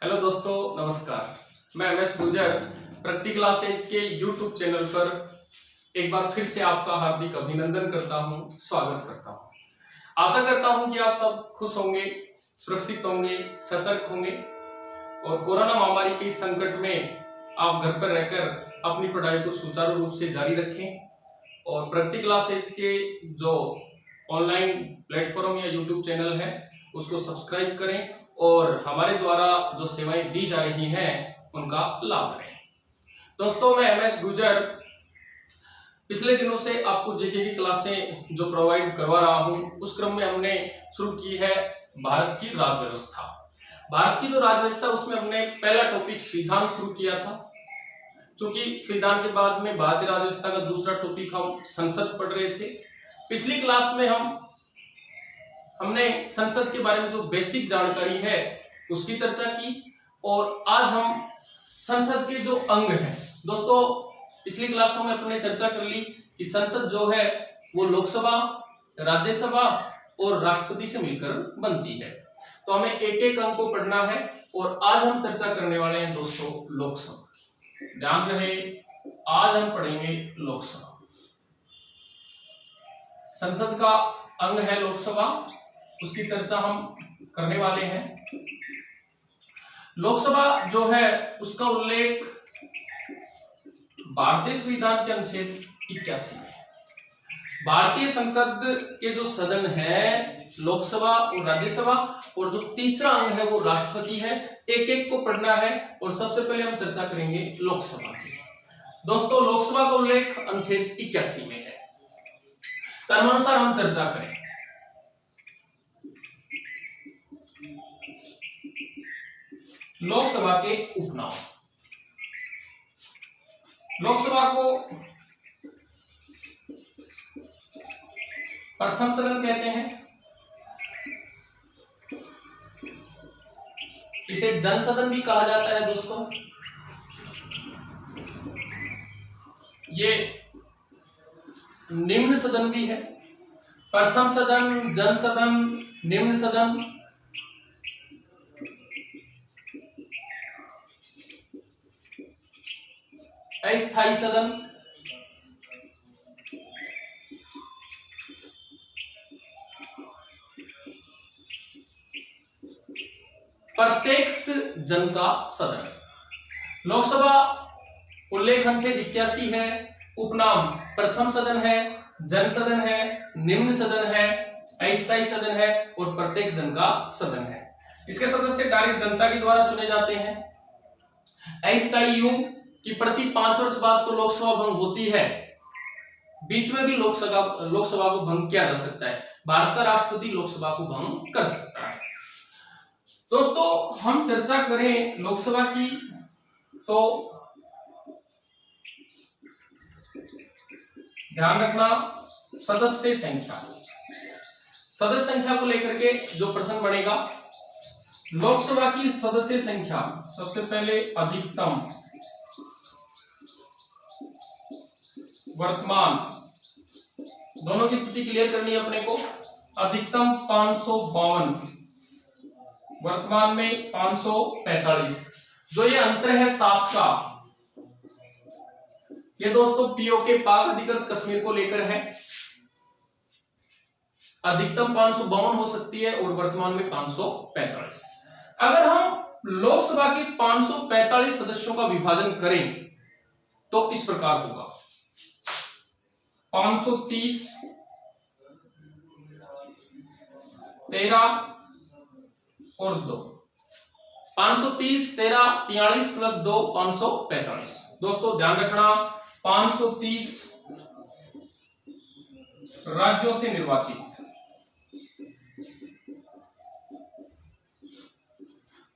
Hello दोस्तों, नमस्कार। मैं एमएस गुजर प्रति क्लास एज के यूट्यूब चैनल पर एक बार फिर से आपका हार्दिक अभिनंदन करता हूं, स्वागत करता हूं। आशा करता हूं कि आप सब खुश होंगे, सुरक्षित होंगे, सतर्क होंगे और कोरोना महामारी के इस संकट में आप घर पर रहकर अपनी पढ़ाई को सुचारू रूप से जारी रखें और प्रति क्लास एज के जो ऑनलाइन प्लेटफॉर्म या यूट्यूब चैनल है उसको सब्सक्राइब करें और हमारे द्वारा जो सेवाएं दी जा रही हैं उनका लाभ लें। दोस्तों, मैं एमएस गुजर पिछले दिनों से आपको जीके की क्लासें जो प्रोवाइड करवा रहा हूं, उस क्रम में हमने शुरू की है भारत की राज व्यवस्था। भारत की जो राज व्यवस्था उसमें हमने पहला टॉपिक संविधान शुरू किया था। क्योंकि संविधान के बाद में भारतीय राज व्यवस्था का दूसरा टॉपिक हम संसद पढ़ रहे थे। पिछली क्लास में हमने संसद के बारे में जो बेसिक जानकारी है उसकी चर्चा की और आज हम संसद के जो अंग हैं, दोस्तों पिछली क्लास में अपने चर्चा कर ली कि संसद जो है वो लोकसभा, राज्यसभा और राष्ट्रपति से मिलकर बनती है। तो हमें एक एक अंग को पढ़ना है और आज हम चर्चा करने वाले हैं दोस्तों लोकसभा। ध्यान रहे, आज हम पढ़ेंगे लोकसभा। संसद का अंग है लोकसभा, उसकी चर्चा हम करने वाले हैं। लोकसभा जो है उसका उल्लेख भारतीय संविधान के अनुच्छेद 81 में। भारतीय संसद के जो सदन है लोकसभा और राज्यसभा और जो तीसरा अंग है वो राष्ट्रपति है। एक एक को पढ़ना है और सबसे पहले हम चर्चा करेंगे लोकसभा की। दोस्तों, लोकसभा का उल्लेख अनुच्छेद 81 में है। क्रमानुसार हम चर्चा करें। लोकसभा के उपनाम। लोकसभा को प्रथम सदन कहते हैं, इसे जन सदन भी कहा जाता है। दोस्तों, ये निम्न सदन भी है। प्रथम सदन, जन सदन, निम्न सदन, अस्थायी सदन, प्रत्यक्ष जन का सदन। लोकसभा उल्लेख अनुच्छेद 81 है। उपनाम प्रथम सदन है, जन सदन है, निम्न सदन है, अस्थायी सदन है और प्रत्यक्ष जन का सदन है। इसके सदस्य डायरेक्ट जनता के द्वारा चुने जाते हैं। अस्थायी यूं कि प्रति 5 वर्ष बाद तो लोकसभा भंग होती है, बीच में भी लोकसभा को भंग किया जा सकता है। भारत का राष्ट्रपति लोकसभा को भंग कर सकता है। दोस्तों, हम चर्चा करें लोकसभा की तो ध्यान रखना सदस्य संख्या को लेकर के जो प्रश्न बनेगा, लोकसभा की सदस्य संख्या सबसे पहले अधिकतम, वर्तमान, दोनों की स्थिति क्लियर करनी है अपने को। अधिकतम 552, वर्तमान में 545। जो ये अंतर है 7 का, ये दोस्तों पीओके पाक अधिकृत कश्मीर को लेकर है। अधिकतम 552 हो सकती है और वर्तमान में 545। अगर हम लोकसभा के 545 सदस्यों का विभाजन करें तो इस प्रकार होगा: 530, 13 और 2। 530, 13, 43 प्लस 2, 545। दोस्तों ध्यान रखना, 530 राज्यों से निर्वाचित,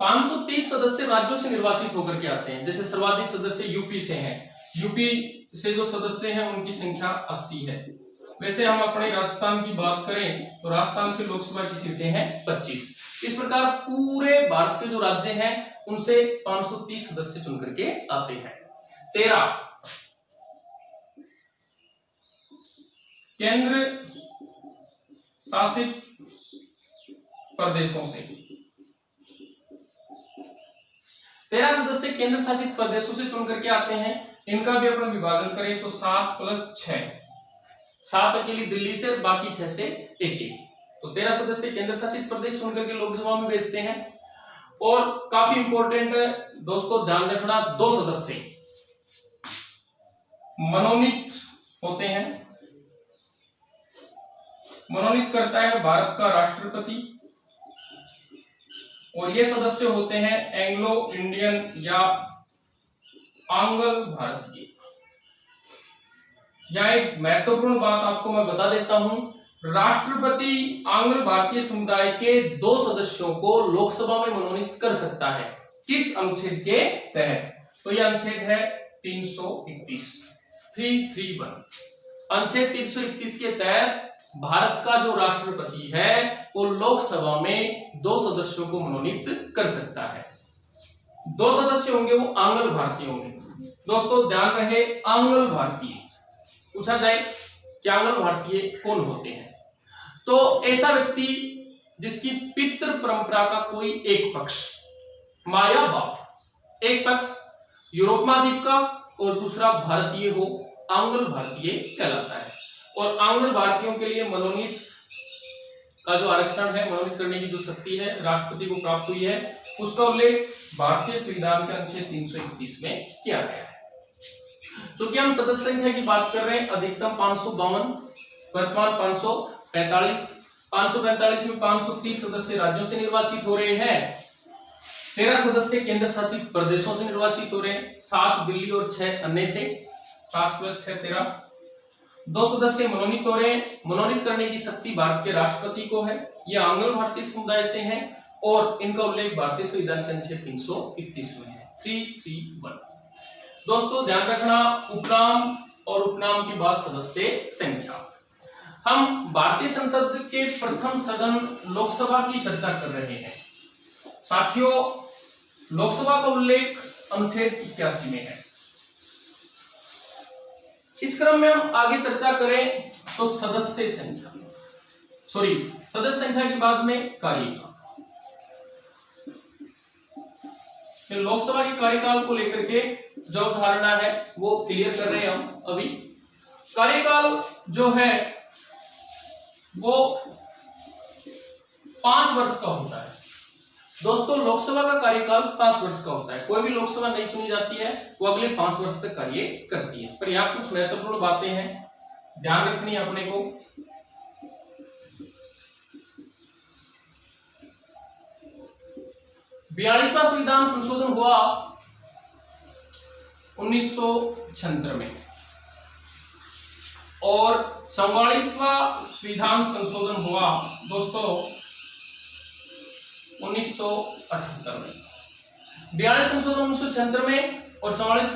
530 सदस्य राज्यों से निर्वाचित होकर के आते हैं। जैसे सर्वाधिक सदस्य यूपी से हैं। यूपी से जो सदस्य हैं उनकी संख्या 80 है। वैसे हम अपने राजस्थान की बात करें तो राजस्थान से लोकसभा की सीटें हैं 25। इस प्रकार पूरे भारत के जो राज्य हैं उनसे 530 सदस्य चुन करके आते हैं। 13 केंद्र शासित प्रदेशों से, 13 सदस्य केंद्र शासित प्रदेशों से चुन करके आते हैं, इनका भी अपन विभाजन करें तो 7 + 6, 7 अकेली दिल्ली से, बाकी 6 से एक। तो 13 सदस्य केंद्र शासित प्रदेश चुन करके लोकसभा में भेजते हैं। और काफी इंपॉर्टेंट है दोस्तों, ध्यान रखना, 2 सदस्य मनोनीत होते हैं। मनोनीत करता है भारत का राष्ट्रपति, और ये सदस्य होते हैं एंग्लो इंडियन या आंग्ल भारतीय। यह एक महत्वपूर्ण बात आपको मैं बता देता हूं, राष्ट्रपति आंग्ल भारतीय समुदाय के 2 सदस्यों को लोकसभा में मनोनीत कर सकता है। किस अनुच्छेद के तहत? तो यह अनुच्छेद है 331, 331। अनुच्छेद 331 के तहत भारत का जो राष्ट्रपति है वो लोकसभा में 2 सदस्यों को मनोनीत कर सकता है। 2 सदस्य होंगे वो आंग्ल भारतीय होंगे। दोस्तों ध्यान रहे, आंग्ल भारतीय पूछा जाए कि आंग्ल भारतीय कौन होते हैं, तो ऐसा व्यक्ति जिसकी पितृ परंपरा का कोई एक पक्ष, माँ या बाप, एक पक्ष यूरोप महाद्वीप का और दूसरा भारतीय हो, आंग्ल भारतीय कहलाता है। और आंग्ल भारतीयों के लिए मनोनीत का जो आरक्षण है, मनोनीत करने की जो शक्ति है राष्ट्रपति को प्राप्त हुई है, उसका उल्लेख भारतीय संविधान के अनुच्छेद 331 में किया गया है। क्योंकि हम सदस्य संख्या की बात कर रहे हैं, अधिकतम 552, वर्तमान 545, 545 में 530 सदस्य राज्यों से निर्वाचित हो रहे हैं, 13 सदस्य केंद्र शासित प्रदेशों से निर्वाचित हो रहे हैं, 7 दिल्ली और 6 अन्य से, 7 + 6 13। 2 सदस्य मनोनीत हो रहे हैं। मनोनीत करने की शक्ति भारत के राष्ट्रपति को है। ये आंग्ल भारतीय समुदाय से हैं और इनका उल्लेख भारतीय संविधान के अनुच्छेद 331 में है, 331। दोस्तों ध्यान रखना, उपनाम और उपनाम के बाद सदस्य संख्या। हम भारतीय संसद के प्रथम सदन लोकसभा की चर्चा कर रहे हैं। साथियों, लोकसभा का उल्लेख अनुच्छेद 81 में है। इस क्रम में हम आगे चर्चा करें तो सदस्य संख्या के बाद में कार्यकाल। लोकसभा के कार्यकाल को लेकर के जो धारणा है वो क्लियर कर रहे हैं हम अभी। कार्यकाल जो है वो 5 वर्ष का होता है। दोस्तों लोकसभा का कार्यकाल 5 वर्ष का होता है। कोई भी लोकसभा नहीं चुनी जाती है वो अगले 5 वर्ष तक कार्य करती है। पर यहाँ कुछ महत्वपूर्ण बातें हैं, ध्यान रखनी है अपने को। 42वां संविधान संशोधन हुआ 1976 में और 44वां संविधान संशोधन हुआ दोस्तों 1978 में। 42 संशोधन 1976 में और 44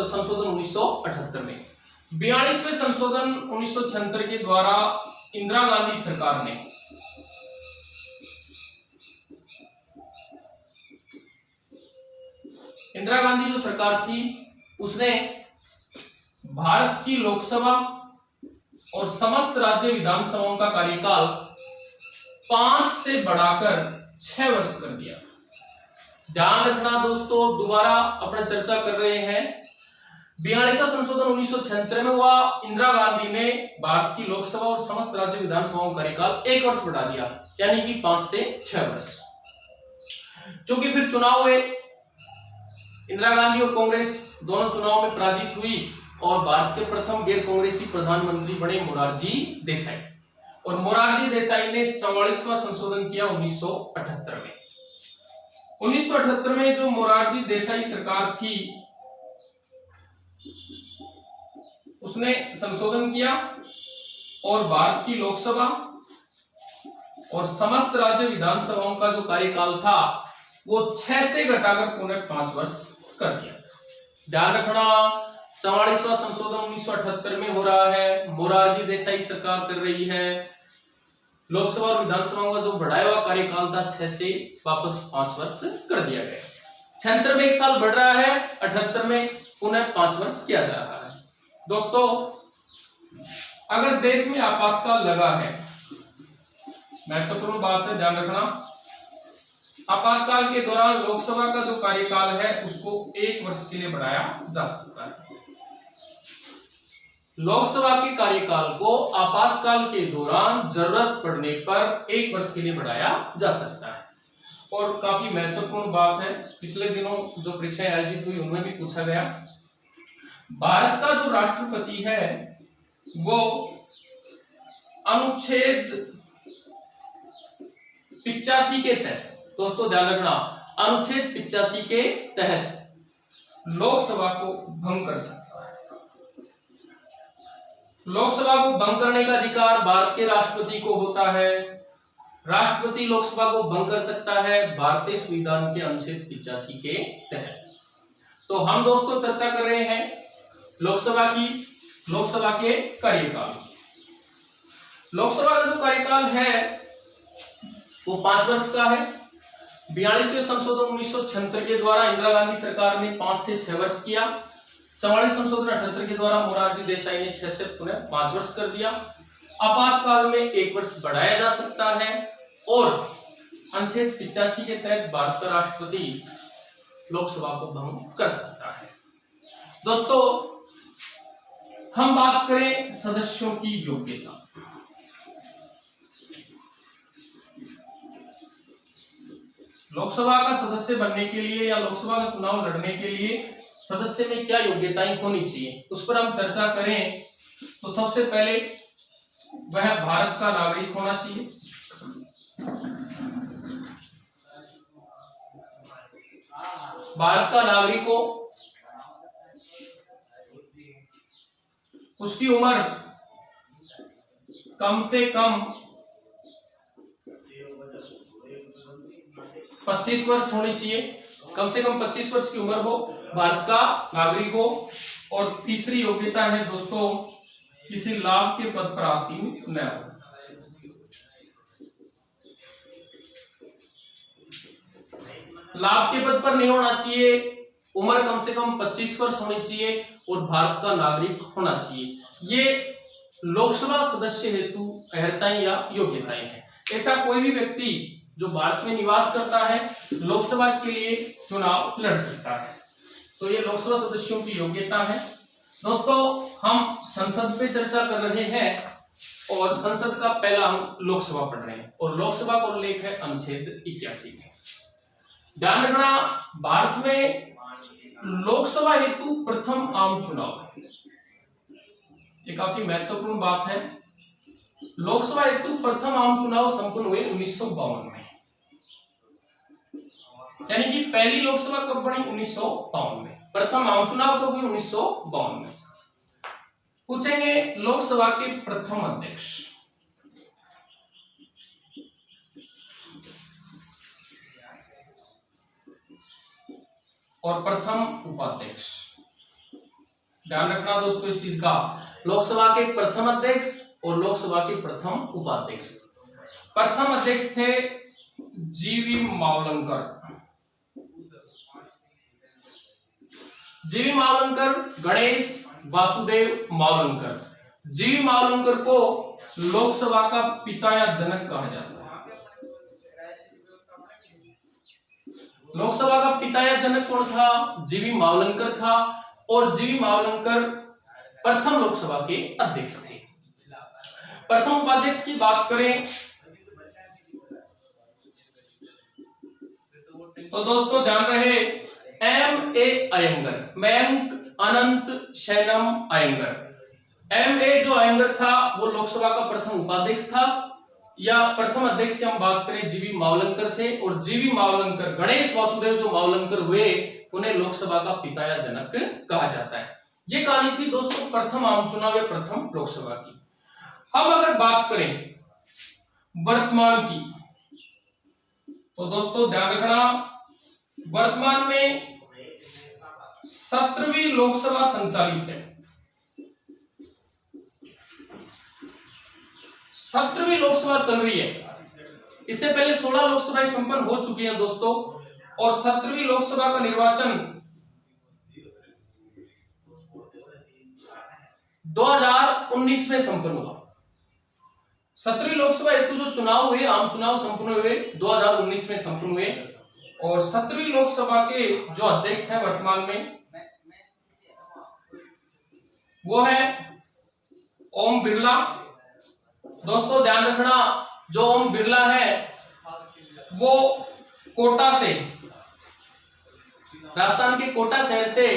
संशोधन 1978 में। 42वें संशोधन 1976 के द्वारा इंदिरा गांधी सरकार ने इंदिरा गांधी जो सरकार थी उसने भारत की लोकसभा और समस्त राज्य विधानसभाओं का कार्यकाल 5 से बढ़ाकर 6 वर्ष कर दिया। ध्यान रखना दोस्तों, दोबारा अपना चर्चा कर रहे हैं। 42वां संशोधन 1976 में हुआ। इंदिरा गांधी ने भारत की लोकसभा और समस्त राज्य विधानसभाओं का कार्यकाल 1 वर्ष बढ़ा दिया, यानी कि 5 से 6 वर्ष। चूंकि फिर चुनाव हुए, इंदिरा गांधी और कांग्रेस दोनों चुनाव में पराजित हुई और भारत के प्रथम गैर कांग्रेसी प्रधानमंत्री बने मोरारजी देसाई। और मोरारजी देसाई ने 44वां संशोधन किया 1978 में। 1978 में जो मोरारजी देसाई सरकार थी उसने संशोधन किया और भारत की लोकसभा और समस्त राज्य विधानसभाओं का जो कार्यकाल था वो 6 से घटाकर पुनः 5 वर्ष कर दिया। ध्यान रखना, 44वां संशोधन 1978 में हो रहा है, मोरारजी देसाई सरकार कर रही है। लोकसभा और विधानसभाओं का जो बढ़ाया हुआ कार्यकाल था 6 से वापस 5 वर्ष कर दिया गया। 76 में 1 साल बढ़ रहा है, 78 में पुनः 5 वर्ष किया जा रहा है। दोस्तों अगर देश में आपातकाल लगा है, महत्वपूर्ण बात है ध्यान रखना, आपातकाल के दौरान लोकसभा का जो कार्यकाल है उसको 1 वर्ष के लिए बढ़ाया जा सकता है। लोकसभा के कार्यकाल को आपातकाल के दौरान जरूरत पड़ने पर 1 वर्ष के लिए बढ़ाया जा सकता है। और काफी महत्वपूर्ण बात है, पिछले दिनों जो परीक्षाएं आयोजित हुई उनमें भी पूछा गया, भारत का जो राष्ट्रपति है वो अनुच्छेद 85 के तहत, दोस्तों ध्यान रखना, अनुच्छेद 85 के तहत लोकसभा को भंग कर सकता है। लोकसभा को भंग करने का अधिकार भारत के राष्ट्रपति को होता है। राष्ट्रपति लोकसभा को भंग कर सकता है भारतीय संविधान के अनुच्छेद 85 के तहत। तो हम दोस्तों चर्चा कर रहे हैं लोकसभा के कार्यकाल। लोकसभा का जो कार्यकाल है वो 5 वर्ष का है। 42वें संशोधन 1976 के द्वारा इंदिरा गांधी सरकार ने 5 से 6 वर्ष किया। 44 संशोधन 78 के द्वारा मोरारजी देसाई ने 6 से पुनः 5 वर्ष कर दिया। आपातकाल में 1 वर्ष बढ़ाया जा सकता है और अनुच्छेद 85 के तहत भारत का राष्ट्रपति लोकसभा को भंग कर सकता है। दोस्तों हम बात करें सदस्यों की योग्यता। लोकसभा का सदस्य बनने के लिए या लोकसभा का चुनाव लड़ने के लिए सदस्य में क्या योग्यताएं होनी चाहिए उस पर हम चर्चा करें तो सबसे पहले वह भारत का नागरिक होना चाहिए। भारत का नागरिक हो, उसकी उम्र कम से कम 25 वर्ष होनी चाहिए, कम से कम 25 वर्ष की उम्र हो, भारत का नागरिक हो। और तीसरी योग्यता है दोस्तों किसी लाभ के पद पर आसीन न हो। लाभ के पद पर नहीं होना चाहिए, उम्र कम से कम 25 वर्ष होनी चाहिए और भारत का नागरिक होना चाहिए। ये लोकसभा सदस्य हेतु अर्हताएं या योग्यताएं हैं। ऐसा कोई भी व्यक्ति जो भारत में निवास करता है लोकसभा के लिए चुनाव लड़ सकता है। तो ये लोकसभा सदस्यों की योग्यता है। दोस्तों हम संसद पे चर्चा कर रहे हैं और संसद का पहला हम लोकसभा पढ़ रहे हैं और लोकसभा का उल्लेख है अनुच्छेद 81 में। ध्यान रखना, भारत में लोकसभा हेतु प्रथम आम चुनाव, ये काफी महत्वपूर्ण बात है। लोकसभा हेतु प्रथम आम चुनाव संपन्न हुए 1952 में, यानी कि पहली लोकसभा कब बनी? 1952 में। प्रथम आम चुनाव कब हुई? 1952 में। पूछेंगे लोकसभा के प्रथम अध्यक्ष। और प्रथम उपाध्यक्ष। ध्यान रखना दोस्तों इस चीज का, लोकसभा के प्रथम अध्यक्ष और लोकसभा के प्रथम उपाध्यक्ष। प्रथम अध्यक्ष थे जीवी मावलंकर। जीवी मावलंकर, गणेश वासुदेव मावलंकर। जीवी मावलंकर को लोकसभा का पिता या जनक कहा जाता है। लोकसभा का पिता या जनक कौन था? जीवी मावलंकर था और जीवी मावलंकर प्रथम लोकसभा के अध्यक्ष थे। प्रथम उपाध्यक्ष की बात करें तो दोस्तों ध्यान रहे M.A. अयंगर, मयंक अनंत शैनम अयंगर। M.A. जो अयंगर था वो लोकसभा का प्रथम उपाध्यक्ष था, या प्रथम अध्यक्ष की हम बात करें जीवी मावलंकर थे और जीवी मावलंकर, गणेश वासुदेव जो मावलंकर हुए उन्हें लोकसभा का पिता या जनक कहा जाता है। ये कहानी थी दोस्तों प्रथम आम चुनाव या प्रथम लोकसभा की। हम अगर बात करें वर्तमान की तो दोस्तों ध्यान रखना, वर्तमान में 17वीं लोकसभा संचालित है। 17वीं लोकसभा चल रही है। इससे पहले 16 लोकसभाएं संपन्न हो चुकी हैं दोस्तों, और 17वीं लोकसभा का निर्वाचन 2019 में संपन्न हुआ। 17वीं लोकसभा हेतु जो चुनाव हुए, आम चुनाव संपन्न हुए 2019 में संपन्न हुए और 17वीं लोकसभा के जो अध्यक्ष हैं वर्तमान में वो है ओम बिरला। दोस्तों ध्यान रखना, जो ओम बिरला है वो कोटा से, राजस्थान के कोटा शहर से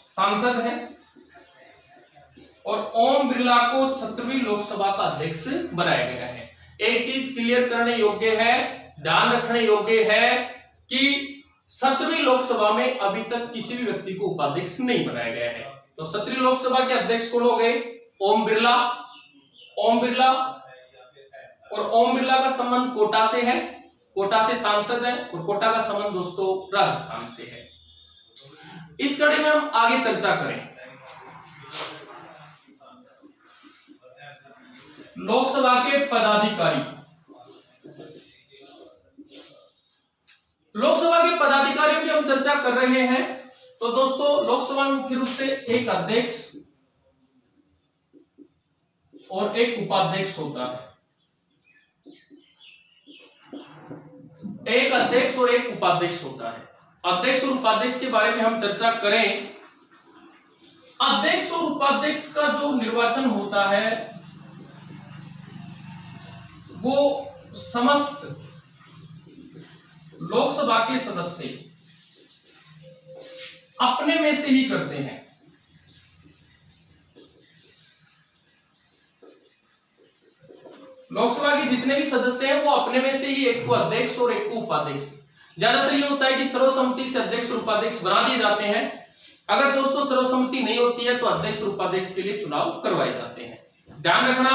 सांसद हैं और ओम बिरला को 17वीं लोकसभा का अध्यक्ष बनाया गया है। एक चीज क्लियर करने योग्य है, ध्यान रखने योग्य है कि 17वीं लोकसभा में अभी तक किसी भी व्यक्ति को उपाध्यक्ष नहीं बनाया गया है। तो 17वीं लोकसभा के अध्यक्ष कौन हो गए? ओम बिरला। और ओम बिरला का संबंध कोटा से है, कोटा से सांसद है और कोटा का संबंध दोस्तों राजस्थान से है। इस कड़ी में हम आगे चर्चा करें। लोकसभा के पदाधिकारी, लोकसभा के पदाधिकारियों की हम चर्चा कर रहे हैं। तो दोस्तों लोकसभा में मुख्य रूप से एक अध्यक्ष और एक उपाध्यक्ष होता है। एक अध्यक्ष और एक उपाध्यक्ष होता है। अध्यक्ष और उपाध्यक्ष के बारे में हम चर्चा करें। अध्यक्ष और उपाध्यक्ष का जो निर्वाचन होता है वो समस्त लोकसभा के सदस्य अपने में से ही करते हैं। लोकसभा के जितने भी सदस्य हैं वो अपने में से ही एक को अध्यक्ष और एक को उपाध्यक्ष। ज्यादातर ये होता है कि सर्वसम्मति से अध्यक्ष और उपाध्यक्ष बना दिए जाते हैं। अगर दोस्तों सर्वसम्मति नहीं होती है तो अध्यक्ष और उपाध्यक्ष के लिए चुनाव करवाए जाते हैं। ध्यान रखना,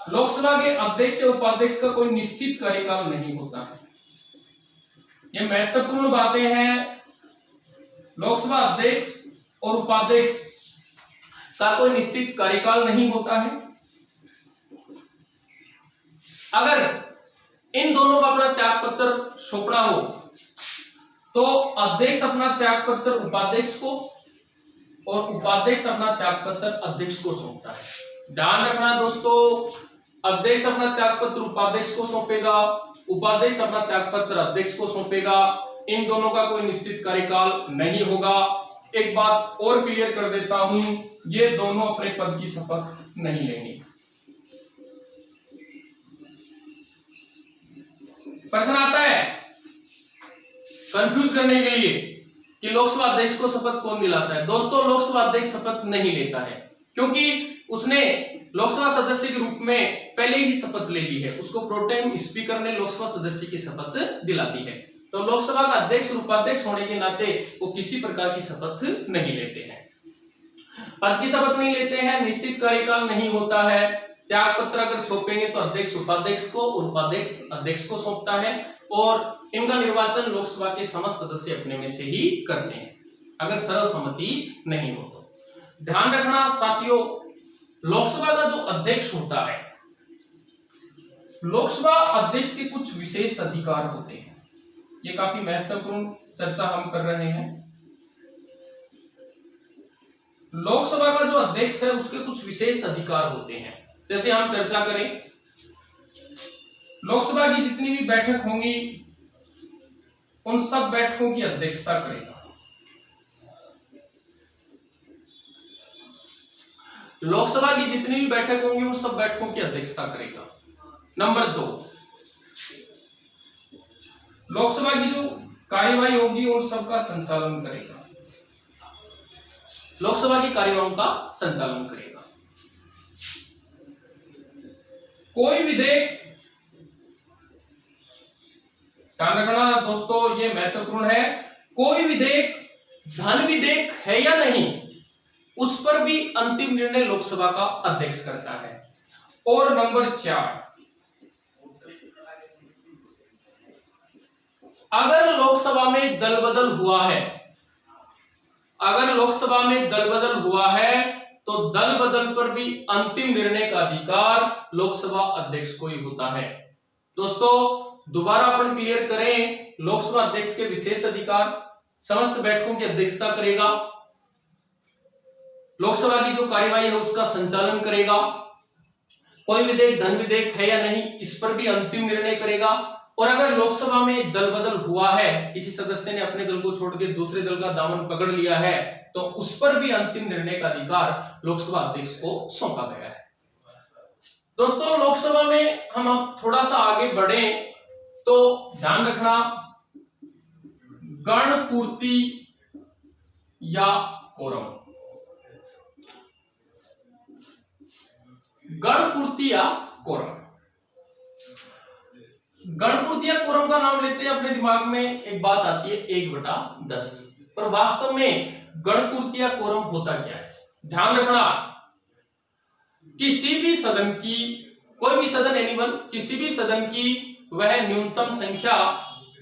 लोकसभा के अध्यक्ष और उपाध्यक्ष का कोई निश्चित कार्यकाल नहीं होता है। ये महत्वपूर्ण बातें हैं। लोकसभा अध्यक्ष और उपाध्यक्ष का कोई निश्चित कार्यकाल नहीं होता है। अगर इन दोनों का अपना त्याग पत्र सौंपना हो तो अध्यक्ष अपना त्याग पत्र उपाध्यक्ष को और उपाध्यक्ष अपना त्याग पत्र अध्यक्ष को सौंपता है। ध्यान रखना दोस्तों, अध्यक्ष अपना त्याग पत्र उपाध्यक्ष को सौंपेगा, उपाध्यक्ष अपना त्याग पत्र अध्यक्ष को सौंपेगा। इन दोनों का कोई निश्चित कार्यकाल नहीं होगा। एक बात और क्लियर कर देता हूं, ये दोनों अपने पद की शपथ नहीं लेंगे। प्रश्न आता है कंफ्यूज करने के लिए कि लोकसभा अध्यक्ष को शपथ कौन दिलाता है। दोस्तों लोकसभा अध्यक्ष शपथ नहीं लेता है क्योंकि उसने लोकसभा सदस्य के रूप में पहले ही शपथ ले ली है। उसको प्रोटेम स्पीकर ने लोकसभा सदस्य की शपथ दिला दी है। तो लोकसभा का अध्यक्ष और उपाध्यक्ष होने के नाते वो किसी प्रकार की शपथ नहीं लेते हैं, पद की शपथ नहीं लेते हैं, निश्चित कार्यकाल नहीं होता है। त्याग पत्र अगर सौंपेंगे तो अध्यक्ष उपाध्यक्ष को और उपाध्यक्ष अध्यक्ष को सौंपता है और इनका निर्वाचन लोकसभा के समस्त सदस्य अपने में से ही करते हैं अगर सर्वसम्मति नहीं हो तो। ध्यान रखना साथियों, लोकसभा का जो अध्यक्ष होता है, लोकसभा अध्यक्ष के कुछ विशेष अधिकार होते हैं। ये काफी महत्वपूर्ण चर्चा हम कर रहे हैं। लोकसभा का जो अध्यक्ष है उसके कुछ विशेष अधिकार होते हैं। जैसे हम चर्चा करें, लोकसभा की जितनी भी बैठक होंगी उन सब बैठकों की अध्यक्षता करेगा। लोकसभा की जितनी भी बैठक होंगी उन सब बैठकों की अध्यक्षता करेगा। नंबर 2, लोकसभा की जो कार्यवाही होगी उन सब का संचालन करेगा। लोकसभा की कार्यवाही का संचालन करेगा। कोई विधेयक, ध्यान रखना दोस्तों ये महत्वपूर्ण है, कोई विधेयक धन विधेयक है या नहीं उस पर भी अंतिम निर्णय लोकसभा का अध्यक्ष करता है। और नंबर 4, अगर लोकसभा में दल बदल हुआ है, अगर लोकसभा में दल बदल हुआ है तो दल बदल पर भी अंतिम निर्णय का अधिकार लोकसभा अध्यक्ष को ही होता है। दोस्तों दोबारा अपन क्लियर करें, लोकसभा अध्यक्ष के विशेष अधिकार, समस्त बैठकों की अध्यक्षता करेगा, लोकसभा की जो कार्यवाही है उसका संचालन करेगा, कोई विधेयक धन विधेयक है या नहीं इस पर भी अंतिम निर्णय करेगा और अगर लोकसभा में दल बदल हुआ है, किसी सदस्य ने अपने दल को छोड़ के दूसरे दल का दामन पकड़ लिया है, तो उस पर भी अंतिम निर्णय का अधिकार लोकसभा अध्यक्ष को सौंपा गया है। दोस्तों, लोकसभा में हम अब थोड़ा सा आगे बढ़े तो ध्यान रखना, गण पूर्ति या कोरम। गण पूर्ति या कोरम। गण पूर्ति या कोरम का नाम लेते हैं अपने दिमाग में एक बात आती है 1/10, पर वास्तव में गण पूर्ति या कोरम होता क्या है? ध्यान रखना, किसी भी सदन की, कोई भी सदन एनिमल, किसी भी सदन की वह न्यूनतम संख्या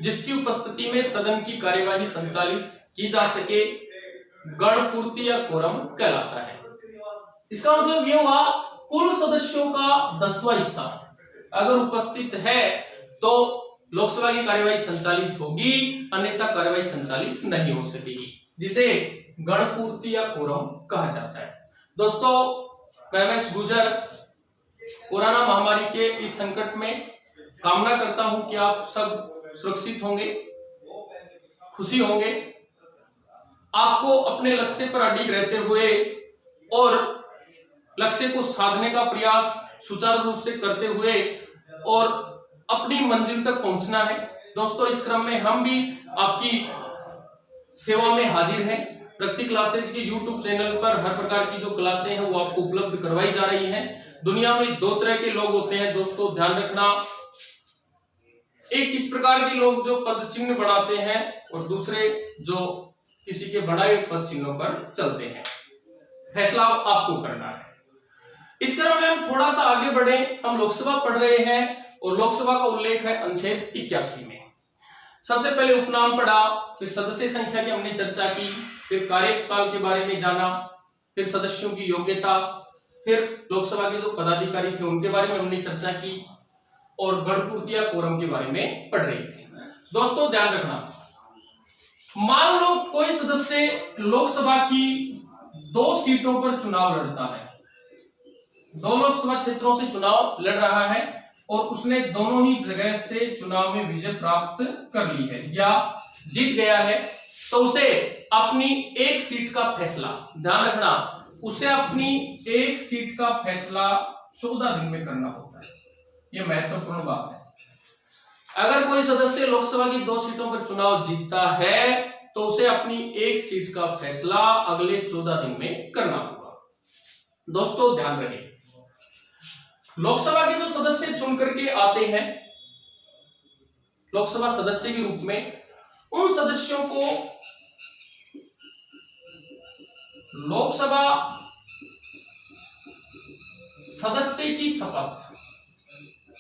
जिसकी उपस्थिति में सदन की कार्यवाही संचालित की जा सके, गण पूर्ति या कोरम कहलाता है। इसका मतलब यह हुआ, कुल सदस्यों का 10वां हिस्सा अगर उपस्थित है तो लोकसभा की कार्यवाही संचालित होगी, अन्यथा कार्यवाही संचालित नहीं हो सकेगी, जिसे गण पूर्ति या कोरम कहा जाता है। दोस्तों, मैं एमएस गुर्जर कोरोना महामारी के इस संकट में कामना करता हूं कि आप सब सुरक्षित होंगे, खुशी होंगे, आपको अपने लक्ष्य पर अडिग रहते हुए और लक्ष्य को साधने का प्रयास सुचारू रूप से करते हुए और अपनी मंजिल तक पहुंचना है। दोस्तों, इस क्रम में हम भी आपकी सेवा में हाजिर हैं। प्रगति क्लासेज के YouTube चैनल पर हर प्रकार की जो क्लासें हैं वो आपको उपलब्ध करवाई जा रही हैं। दुनिया में 2 तरह के लोग होते हैं दोस्तों, ध्यान रखना। एक इस प्रकार के लोग जो पद चिन्ह बनाते हैं और दूसरे जो किसी के बढ़ाए पद चिन्हों पर चलते हैं। फैसला आपको करना है। इस क्रम में हम थोड़ा सा आगे बढ़े, हम लोकसभा पढ़ रहे हैं और लोकसभा का उल्लेख है अनुच्छेद 81 में। सबसे पहले उपनाम पढ़ा, फिर सदस्य संख्या की हमने चर्चा की, फिर कार्यकाल के बारे में जाना, फिर सदस्यों की योग्यता, फिर लोकसभा के जो पदाधिकारी थे उनके बारे में हमने चर्चा की और गण पूर्ति या कोरम के बारे में पढ़ रहे थे। दोस्तों, ध्यान रखना, मान लो कोई सदस्य लोकसभा की 2 सीटों पर चुनाव लड़ता है, 2 लोकसभा क्षेत्रों से चुनाव लड़ रहा है और उसने दोनों ही जगह से चुनाव में विजय प्राप्त कर ली है या जीत गया है, तो उसे अपनी एक सीट का फैसला, ध्यान रखना, उसे अपनी एक सीट का फैसला 14 दिन में करना होता है। यह महत्वपूर्ण बात है। अगर कोई सदस्य लोकसभा की 2 सीटों पर चुनाव जीतता है तो उसे अपनी एक सीट का फैसला अगले 14 दिन में करना होगा। दोस्तों, ध्यान रहे, लोकसभा के जो सदस्य चुन करके आते हैं लोकसभा सदस्य के रूप में, उन सदस्यों को लोकसभा सदस्य की शपथ,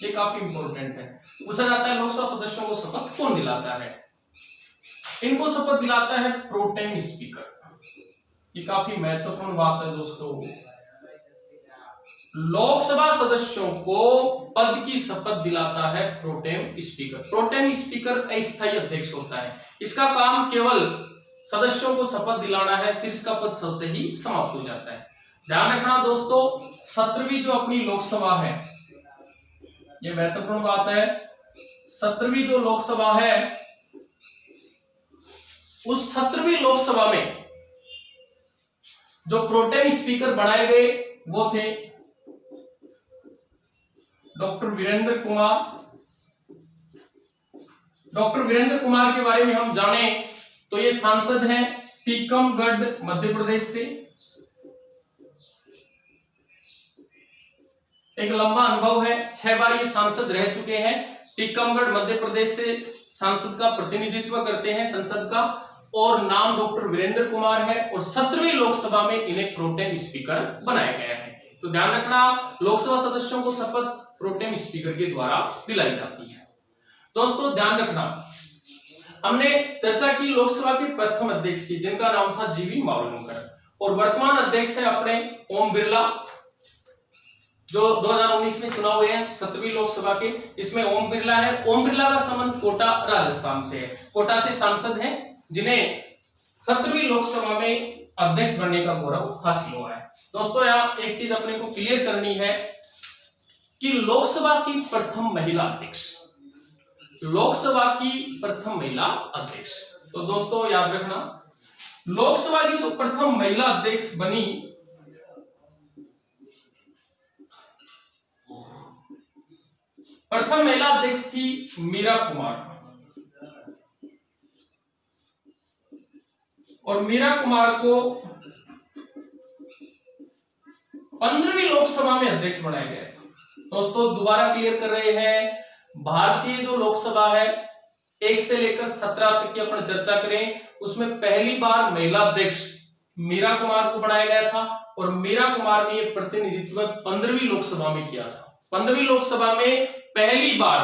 ये काफी इंपॉर्टेंट है। पूछा जाता है लोकसभा सदस्यों को शपथ कौन दिलाता है? इनको शपथ दिलाता है प्रोटेम स्पीकर। ये काफी महत्वपूर्ण बात है दोस्तों। लोकसभा सदस्यों को पद की शपथ दिलाता है प्रोटेम स्पीकर। प्रोटेम स्पीकर अस्थायी अध्यक्ष होता है। इसका काम केवल सदस्यों को शपथ दिलाना है, फिर इसका पद स्वतः ही समाप्त हो जाता है। ध्यान रखना दोस्तों, 17वीं जो अपनी लोकसभा है, ये महत्वपूर्ण बात है, 17वीं जो लोकसभा है, उस 17वीं लोकसभा में जो प्रोटेम स्पीकर बनाए गए वो थे डॉक्टर वीरेंद्र कुमार। डॉक्टर वीरेंद्र कुमार के बारे में हम जाने तो ये सांसद हैं टीकमगढ़ मध्य प्रदेश से। एक लंबा अनुभव है, 6 बार ये सांसद रह चुके हैं। टीकमगढ़ मध्य प्रदेश से सांसद का प्रतिनिधित्व करते हैं संसद का, और नाम डॉक्टर वीरेंद्र कुमार है और 17वीं लोकसभा में इन्हें प्रोटेम स्पीकर बनाया गया है। तो ध्यान रखना, लोकसभा सदस्यों को शपथ प्रोटेम स्पीकर के द्वारा दिलाई जाती है। दोस्तों, ध्यान रखना, हमने चर्चा की लोकसभा के प्रथम अध्यक्ष की, जिनका नाम था जीवी मावलंकर, और वर्तमान अध्यक्ष है अपने ओम बिरला, जो 2019 में चुनाव हुए हैं 7वीं लोकसभा के। इसमें ओम बिरला है। ओम बिरला का संबंध कोटा राजस्थान से है। कोटा से सांसद हैं जिन्हें 7वीं लोकसभा में अध्यक्ष बनने का गौरव हासिल हुआ है। दोस्तों, यहाँ एक चीज अपने को क्लियर करनी है कि लोकसभा की प्रथम महिला अध्यक्ष, लोकसभा की प्रथम महिला अध्यक्ष। तो दोस्तों याद रखना, लोकसभा की जो प्रथम महिला अध्यक्ष बनी प्रथम महिला अध्यक्ष थी मीरा कुमार। और मीरा कुमार को 15वीं लोकसभा में अध्यक्ष बनाया गया था। दोस्तों दोबारा क्लियर कर रहे हैं, भारतीय जो लोकसभा है 1 से लेकर 17 तक की अपन चर्चा करें, उसमें पहली बार महिला अध्यक्ष मीरा कुमार को बनाया गया था। और मीरा कुमार ने यह प्रतिनिधित्व 15वीं लोकसभा में किया था। 15वीं लोकसभा में पहली बार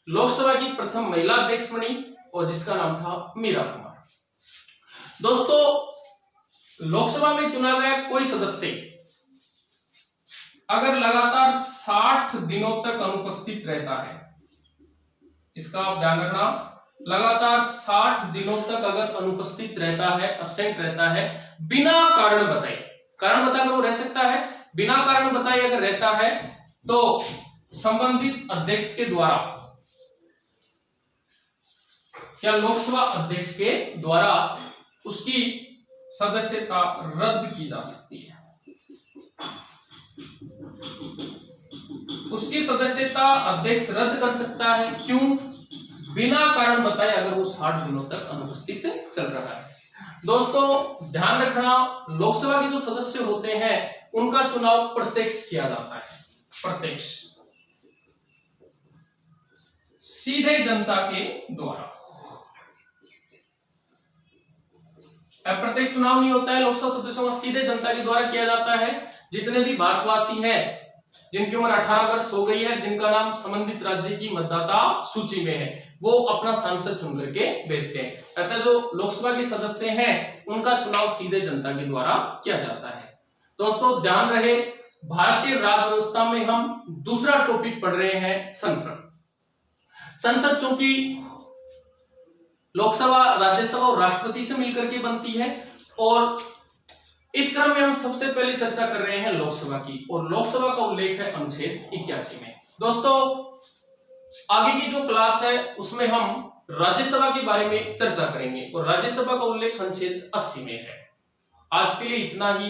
लोकसभा की प्रथम महिला अध्यक्ष बनी और जिसका नाम था मीरा कुमार। दोस्तों लोकसभा में चुना गया कोई सदस्य अगर लगातार 60 दिनों तक अनुपस्थित रहता है, इसका आप ध्यान रखना, लगातार 60 दिनों तक अगर अनुपस्थित रहता है, एब्सेंट रहता है, बिना कारण बताए, कारण बताकर वो रह सकता है, बिना कारण बताए अगर रहता है तो संबंधित अध्यक्ष के द्वारा या लोकसभा अध्यक्ष के द्वारा उसकी सदस्यता रद्द की जा सकती है। उसकी सदस्यता अध्यक्ष रद्द कर सकता है, क्यों? बिना कारण बताए अगर वो 60 दिनों तक अनुपस्थित चल रहा है। दोस्तों ध्यान रखना, लोकसभा के जो सदस्य होते हैं उनका चुनाव प्रत्यक्ष किया जाता है, प्रत्यक्ष, सीधे जनता के द्वारा। अप्रत्यक्ष चुनाव नहीं होता है लोकसभा सदस्यों का, सीधे जनता के द्वारा किया जाता है। जितने भी भारतवासी हैं जिनकी उम्र 18 वर्ष हो गई है, जिनका नाम संबंधित राज्य की मतदाता सूची में है, वो अपना सांसद चुन करके भेजते हैं। अतः जो लोकसभा के सदस्य हैं उनका चुनाव सीधे जनता के द्वारा किया जाता है। दोस्तों ध्यान रहे, भारतीय राज्य व्यवस्था में हम दूसरा टॉपिक पढ़ रहे हैं, संसद। संसद चूंकि लोकसभा, राज्यसभा और राष्ट्रपति से मिलकर के बनती है, और इस क्रम में हम सबसे पहले चर्चा कर रहे हैं लोकसभा की, और लोकसभा का उल्लेख है अनुच्छेद 81 में। दोस्तों आगे की जो क्लास है उसमें हम राज्यसभा के बारे में चर्चा करेंगे, और राज्यसभा का उल्लेख अनुच्छेद 80 में है। आज के लिए इतना ही,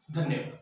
धन्यवाद।